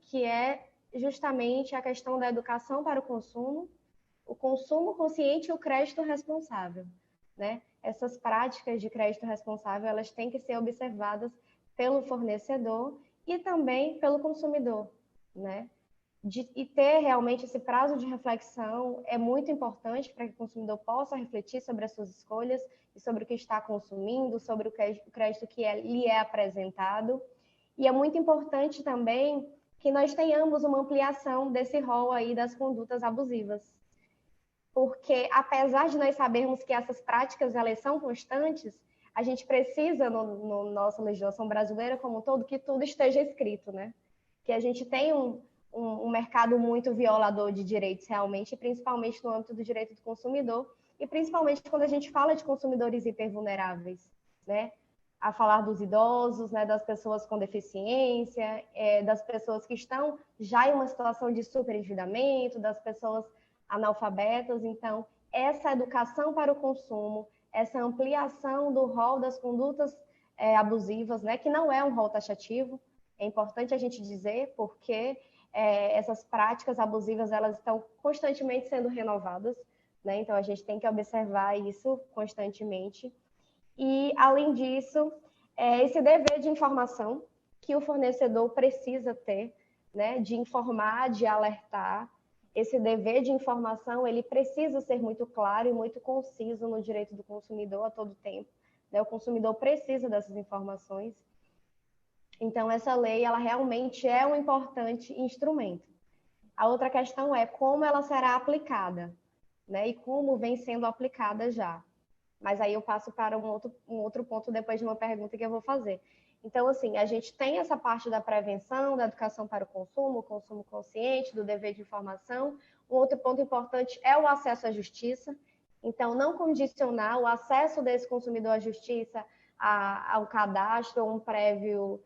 que é justamente a questão da educação para o consumo consciente e o crédito responsável, né? Essas práticas de crédito responsável, elas têm que ser observadas pelo fornecedor e também pelo consumidor, né? E ter realmente esse prazo de reflexão é muito importante para que o consumidor possa refletir sobre as suas escolhas e sobre o que está consumindo, sobre o crédito que lhe é apresentado. E é muito importante também que nós tenhamos uma ampliação desse rol aí das condutas abusivas. Porque, apesar de nós sabermos que essas práticas elas são constantes, a gente precisa, no nossa legislação brasileira como um todo, que tudo esteja escrito, né? Que a gente tem um mercado muito violador de direitos realmente, principalmente no âmbito do direito do consumidor, e principalmente quando a gente fala de consumidores hipervulneráveis, né? A falar dos idosos, né, das pessoas com deficiência, das pessoas que estão já em uma situação de superendividamento, das pessoas analfabetas. Então, essa educação para o consumo, essa ampliação do rol das condutas abusivas, né, que não é um rol taxativo, é importante a gente dizer, porque essas práticas abusivas elas estão constantemente sendo renovadas, né? Então a gente tem que observar isso constantemente. E, além disso, esse dever de informação que o fornecedor precisa ter, né? De informar, de alertar. Esse dever de informação ele precisa ser muito claro e muito conciso no direito do consumidor a todo tempo, né? O consumidor precisa dessas informações. Então, essa lei, ela realmente é um importante instrumento. A outra questão é como ela será aplicada, né? E como vem sendo aplicada já. Mas aí eu passo para um outro ponto depois de uma pergunta que eu vou fazer. Então, assim, a gente tem essa parte da prevenção, da educação para o consumo consciente, do dever de informação. Um outro ponto importante é o acesso à justiça. Então, não condicionar o acesso desse consumidor à justiça ao cadastro ou um prévio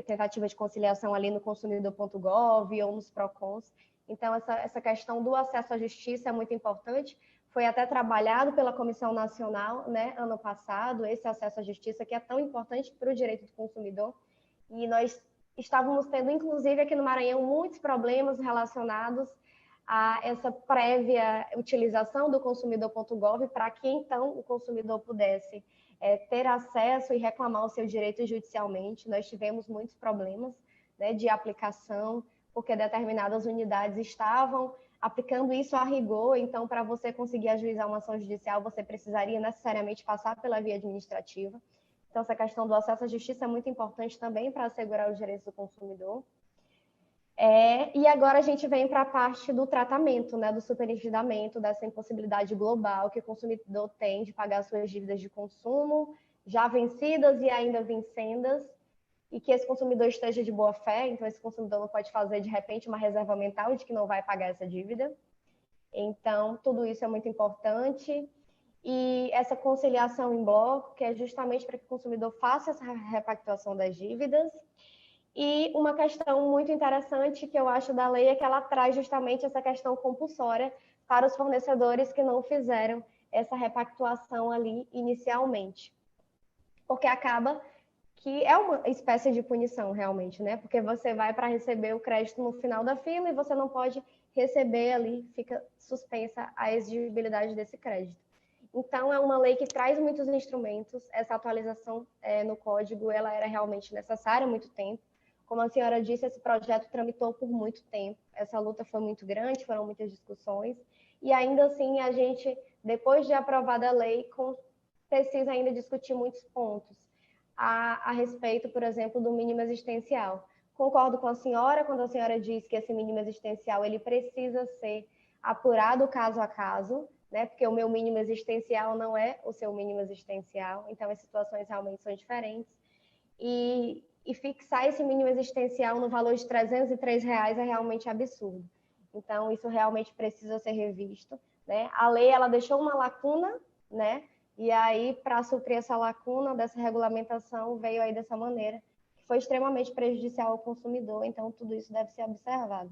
tentativa de conciliação ali no consumidor.gov ou nos PROCONs. Então, essa questão do acesso à justiça é muito importante. Foi até trabalhado pela Comissão Nacional, né, ano passado, esse acesso à justiça que é tão importante para o direito do consumidor. E nós estávamos tendo, inclusive, aqui no Maranhão, muitos problemas relacionados a essa prévia utilização do consumidor.gov para que, então, o consumidor pudesse ter acesso e reclamar o seu direito judicialmente. Nós tivemos muitos problemas, né, de aplicação, porque determinadas unidades estavam aplicando isso a rigor. Então, para você conseguir ajuizar uma ação judicial, você precisaria necessariamente passar pela via administrativa. Então, essa questão do acesso à justiça é muito importante também para assegurar os direitos do consumidor. E agora a gente vem para a parte do tratamento, né, do superendividamento, dessa impossibilidade global que o consumidor tem de pagar suas dívidas de consumo, já vencidas e ainda vincendas, e que esse consumidor esteja de boa fé. Então, esse consumidor não pode fazer, de repente, uma reserva mental de que não vai pagar essa dívida. Então, tudo isso é muito importante. E essa conciliação em bloco, que é justamente para que o consumidor faça essa repactuação das dívidas. E uma questão muito interessante que eu acho da lei é que ela traz justamente essa questão compulsória para os fornecedores que não fizeram essa repactuação ali inicialmente. Porque acaba que é uma espécie de punição realmente, né? Porque você vai para receber o crédito no final da fila e você não pode receber ali, fica suspensa a exigibilidade desse crédito. Então, é uma lei que traz muitos instrumentos. Essa atualização no código, ela era realmente necessária há muito tempo. Como a senhora disse, esse projeto tramitou por muito tempo. Essa luta foi muito grande, foram muitas discussões. E ainda assim, a gente, depois de aprovada a lei, precisa ainda discutir muitos pontos a respeito, por exemplo, do mínimo existencial. Concordo com a senhora quando a senhora diz que esse mínimo existencial ele precisa ser apurado caso a caso, né? Porque o meu mínimo existencial não é o seu mínimo existencial, então as situações realmente são diferentes. E fixar esse mínimo existencial no valor de R$303 é realmente absurdo. Então, isso realmente precisa ser revisto, né? A lei, ela deixou uma lacuna, né? E aí, para suprir essa lacuna dessa regulamentação, veio aí dessa maneira, que foi extremamente prejudicial ao consumidor. Então, tudo isso deve ser observado.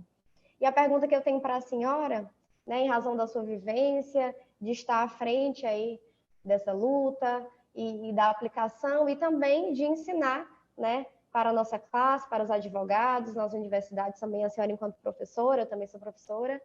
E a pergunta que eu tenho para a senhora, né, em razão da sua vivência, de estar à frente aí dessa luta e da aplicação, e também de ensinar, né, para a nossa classe, para os advogados, nas universidades também, a senhora enquanto professora, eu também sou professora,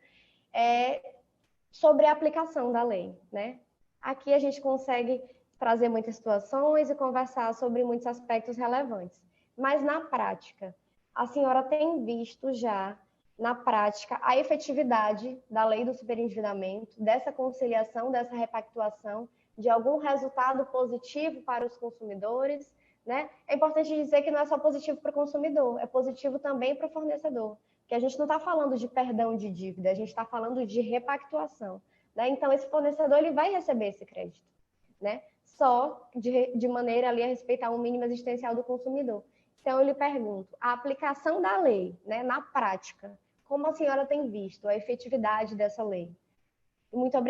sobre a aplicação da lei, né? Aqui a gente consegue trazer muitas situações e conversar sobre muitos aspectos relevantes. Mas na prática, a senhora tem visto já, na prática, a efetividade da lei do superendividamento, dessa conciliação, dessa repactuação, de algum resultado positivo para os consumidores, né? É importante dizer que não é só positivo para o consumidor, é positivo também para o fornecedor, que a gente não está falando de perdão de dívida, a gente está falando de repactuação, né? Então, esse fornecedor ele vai receber esse crédito, né? Só de maneira ali a respeitar um mínimo existencial do consumidor. Então, eu lhe pergunto, a aplicação da lei, né, na prática, como a senhora tem visto a efetividade dessa lei? Muito obrigada.